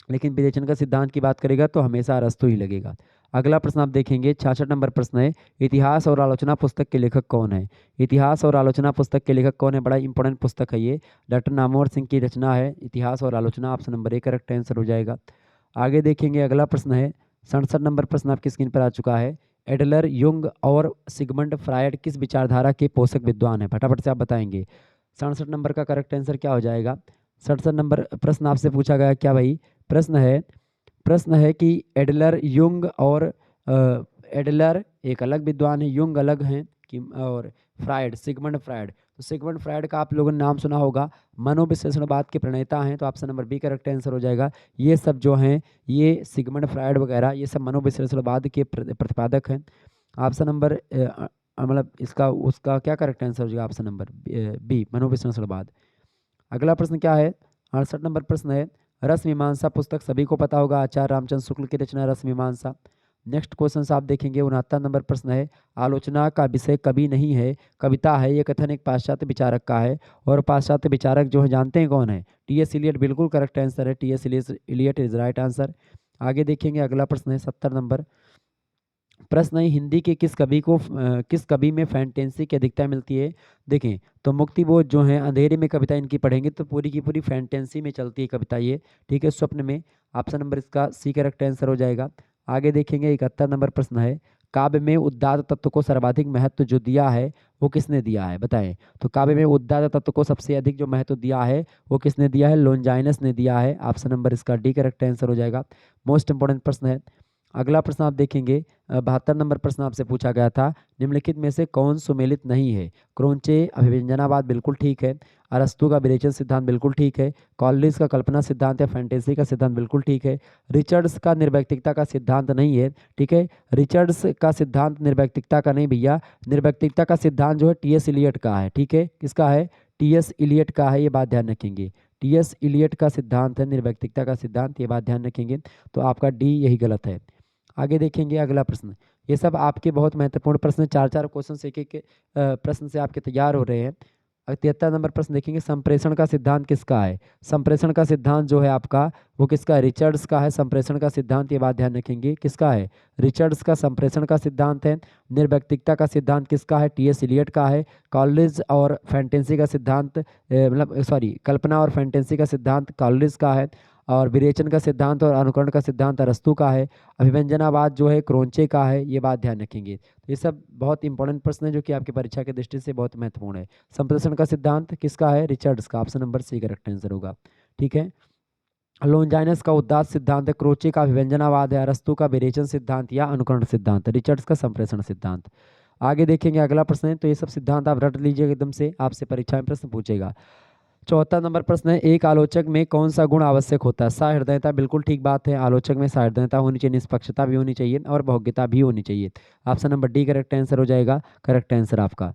[SPEAKER 1] लेकिन विरेचन का सिद्धांत की बात करेगा तो हमेशा अरस्तु ही लगेगा। अगला प्रश्न आप देखेंगे, 66 नंबर प्रश्न है, इतिहास और आलोचना पुस्तक के लेखक कौन है। इतिहास और आलोचना पुस्तक के लेखक कौन है, बड़ा इंपॉर्टेंट पुस्तक है ये, डॉक्टर नामवर सिंह की रचना है इतिहास और आलोचना। Option number A correct answer हो जाएगा। आगे देखेंगे, अगला प्रश्न है 67 नंबर प्रश्न आपकी स्क्रीन पर आ चुका है, एडलर, युंग और सिगमंड फ्रायड किस विचारधारा के पोषक विद्वान है। फटाफट से आप बताएंगे। 67 नंबर का करेक्ट आंसर क्या हो जाएगा। 67 नंबर प्रश्न आपसे पूछा गया क्या भाई, प्रश्न है कि एडलर, युंग और एडलर एक अलग विद्वान है, युंग अलग हैं कि, और फ्रायड, सिगमंड फ्रायड। तो सिगमंड फ्रायड का आप लोगों ने नाम सुना होगा, मनोविश्लेषणवाद के प्रणेता हैं। तो option number B correct answer हो जाएगा। ये सब जो हैं, ये सिगमंड फ्रायड वगैरह ये सब मनोविश्लेषणवाद के प्रतिपादक हैं। ऑप्शन नंबर मतलब इसका उसका क्या करेक्ट आंसर हो जाएगा, ऑप्शन नंबर बी मनोविश्लेषणवाद। अगला प्रश्न क्या है, 68 नंबर प्रश्न है, रस मीमांसा पुस्तक सभी को पता होगा, आचार्य रामचंद्र शुक्ल की रचना रस मीमांसा। नेक्स्ट क्वेश्चन आप देखेंगे, 69 नंबर प्रश्न है, आलोचना का विषय कवि नहीं है, कविता है। ये कथन एक पाश्चात्य विचारक का है, और पाश्चात्य विचारक जो है जानते हैं कौन है, टी.एस. इलियट बिल्कुल करेक्ट आंसर है, T S. Eliot is right answer. आगे देखेंगे, अगला प्रश्न है 70 नंबर प्रश्न है, हिंदी के किस कवि में फैंटेसी की अधिकता मिलती है। देखें, तो मुक्तिबोध जो है, अंधेरे में कविता इनकी पढ़ेंगे तो पूरी की पूरी फैंटेसी में चलती है कविता ये, ठीक है, स्वप्न में। ऑप्शन नंबर इसका सी करेक्ट आंसर हो जाएगा। आगे देखेंगे, 71 नंबर प्रश्न है, काव्य में उद्दात तत्व को सर्वाधिक महत्व जो दिया है वो किसने दिया है, बताएं। तो काव्य में उद्दात तत्व को सबसे अधिक जो महत्व दिया है वो किसने दिया है, लोनजाइनस ने दिया है। ऑप्शन नंबर इसका डी करेक्ट आंसर हो जाएगा। मोस्ट इंपॉर्टेंट प्रश्न है। अगला प्रश्न आप देखेंगे, 72 नंबर प्रश्न आपसे पूछा गया था, निम्नलिखित में से कौन सुमेलित नहीं है। क्रोंचे अभिव्यंजनावाद बिल्कुल ठीक है, अरस्तु का विरेचन सिद्धांत बिल्कुल ठीक है, कॉलरिज का कल्पना सिद्धांत या फैंटेसी का सिद्धांत बिल्कुल ठीक है, रिचर्ड्स का निर्वैयक्तिकता का सिद्धांत नहीं है, ठीक है। रिचर्ड्स का सिद्धांत निर्वैयक्तिकता का नहीं भैया, निर्वैयक्तिकता का सिद्धांत जो है टी.एस. इलियट का है, ठीक है, किसका है, टी.एस. इलियट का है, ये बात ध्यान रखेंगे। टी.एस. इलियट का सिद्धांत है निर्वैयक्तिकता का सिद्धांत, ये बात ध्यान रखेंगे। तो आपका डी यही गलत है। आगे देखेंगे, अगला प्रश्न, ये सब आपके बहुत महत्वपूर्ण प्रश्न, चार चार क्वेश्चन एक एक प्रश्न से आपके तैयार हो रहे हैं। 73 नंबर प्रश्न देखेंगे, संप्रेषण का सिद्धांत किसका है? संप्रेषण का सिद्धांत जो है आपका वो किसका है? रिचर्ड्स का है संप्रेषण का सिद्धांत, ये बात ध्यान रखेंगे। किसका है? रिचर्ड्स का संप्रेषण का सिद्धांत है। निर्व्यक्तिकता का सिद्धांत किसका है? टी एस इलियट का है। कॉलेज और फैंटेसी का सिद्धांत मतलब सॉरी कल्पना और फैंटेसी का सिद्धांत कॉलेज का है। और विरेचन का सिद्धांत और अनुकरण का सिद्धांत अरस्तू का है। अभिव्यंजनावाद जो है क्रोंचे का है, ये बात ध्यान रखेंगे। तो ये सब बहुत इंपॉर्टेंट प्रश्न है जो कि आपकी परीक्षा की दृष्टि से बहुत महत्वपूर्ण है। संप्रेषण का सिद्धांत किसका है? रिचर्ड्स का। Option number C correct answer होगा। ठीक है। लोनजाइनस का उदात्त सिद्धांत है, क्रोचे का अभिव्यंजनावाद है, अरस्तू का विरेचन सिद्धांत या अनुकरण सिद्धांत, रिचर्ड्स का संप्रेषण सिद्धांत। आगे देखेंगे अगला प्रश्न है, तो ये सब सिद्धांत आप रट लीजिएगा एकदम से, आपसे परीक्षा में प्रश्न पूछेगा। 74 नंबर प्रश्न है, एक आलोचक में कौन सा गुण आवश्यक होता है? सहृदयता, बिल्कुल ठीक बात है। आलोचक में सहृदयता होनी चाहिए, निष्पक्षता भी होनी चाहिए और बहुज्ञता भी होनी चाहिए। Option number D correct answer हो जाएगा। करेक्ट आंसर आपका।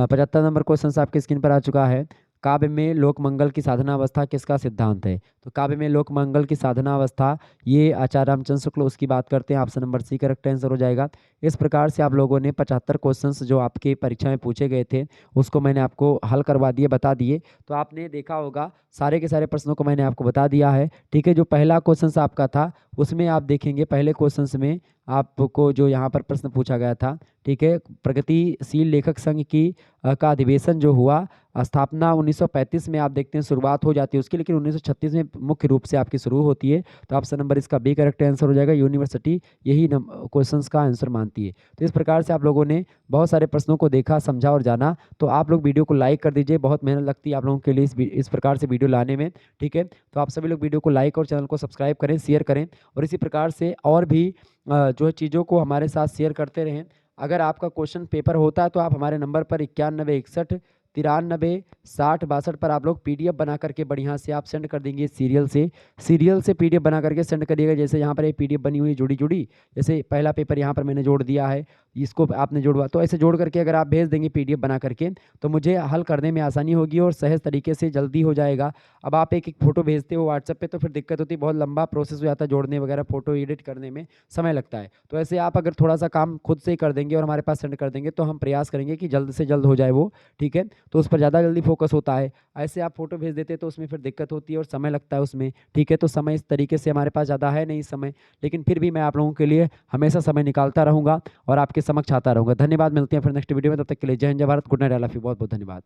[SPEAKER 1] 75 नंबर क्वेश्चन आपके स्क्रीन पर आ चुका है। काव्य में लोकमंगल की साधना अवस्था किसका सिद्धांत है? तो काव्य में लोकमंगल की साधना अवस्था, ये आचार्य रामचंद्र शुक्ल उसकी बात करते हैं। Option number C correct answer हो जाएगा। इस प्रकार से आप लोगों ने 75 क्वेश्चंस जो आपके परीक्षा में पूछे गए थे उसको मैंने आपको हल करवा दिए, बता दिए। तो आपने देखा होगा सारे के सारे प्रश्नों को मैंने आपको बता दिया है। ठीक है। जो पहला क्वेश्चन आपका था उसमें आप देखेंगे पहले क्वेश्चन में आपको जो यहाँ पर प्रश्न पूछा गया था, ठीक है, प्रगतिशील लेखक संघ की का अधिवेशन जो हुआ, स्थापना 1935 में आप देखते हैं शुरुआत हो जाती है उसकी, लेकिन 1936 में मुख्य रूप से आपकी शुरू होती है। तो ऑप्शन नंबर इसका बी करेक्ट आंसर हो जाएगा। यूनिवर्सिटी यही क्वेश्चंस का आंसर मानती है। तो इस प्रकार से आप लोगों ने बहुत सारे प्रश्नों को देखा, समझा और जाना। तो आप लोग वीडियो को लाइक कर दीजिए, बहुत मेहनत लगती है आप लोगों के लिए इस प्रकार से वीडियो लाने में। ठीक है। तो आप सभी लोग वीडियो को लाइक और चैनल को सब्सक्राइब करें, शेयर करें और इसी प्रकार से और भी जो है चीज़ों को हमारे साथ शेयर करते रहें। अगर आपका क्वेश्चन पेपर होता है तो आप हमारे नंबर पर 9161 93 60 62 पर आप लोग पीडीएफ बना करके बढ़िया से आप सेंड कर देंगे। सीरियल से पीडीएफ बना करके सेंड करिएगा। जैसे यहाँ पर एक पीडीएफ बनी हुई जुड़ी जुड़ी, जैसे पहला पेपर यहाँ पर मैंने जोड़ दिया है, इसको आपने जोड़वा, तो ऐसे जोड़ करके अगर आप भेज देंगे पीडीएफ बना करके तो मुझे हल करने में आसानी होगी और सहज तरीके से जल्दी हो जाएगा। अब आप एक एक फोटो भेजते हो व्हाट्सएप पे तो फिर दिक्कत होती है, बहुत लंबा प्रोसेस हो जाता है जोड़ने वगैरह, फोटो एडिट करने में समय लगता है। तो ऐसे आप अगर थोड़ा सा काम खुद से ही कर देंगे और हमारे पास सेंड कर देंगे तो हम प्रयास करेंगे कि जल्द से जल्द हो जाए वो। ठीक है। तो उस पर ज़्यादा जल्दी फोकस होता है। ऐसे आप फोटो भेज देते तो उसमें फिर दिक्कत होती है और समय लगता है उसमें। ठीक है। तो समय इस तरीके से हमारे पास ज़्यादा है नहीं समय, लेकिन फिर भी मैं आप लोगों के लिए हमेशा समय निकालता रहूँगा और आपके समक्ष आता रहूँगा। धन्यवाद। मिलते हैं फिर नेक्स्ट वीडियो में, तब तक के लिए जय हिंद जय Bharat, good night, I love you. बहुत बहुत धन्यवाद।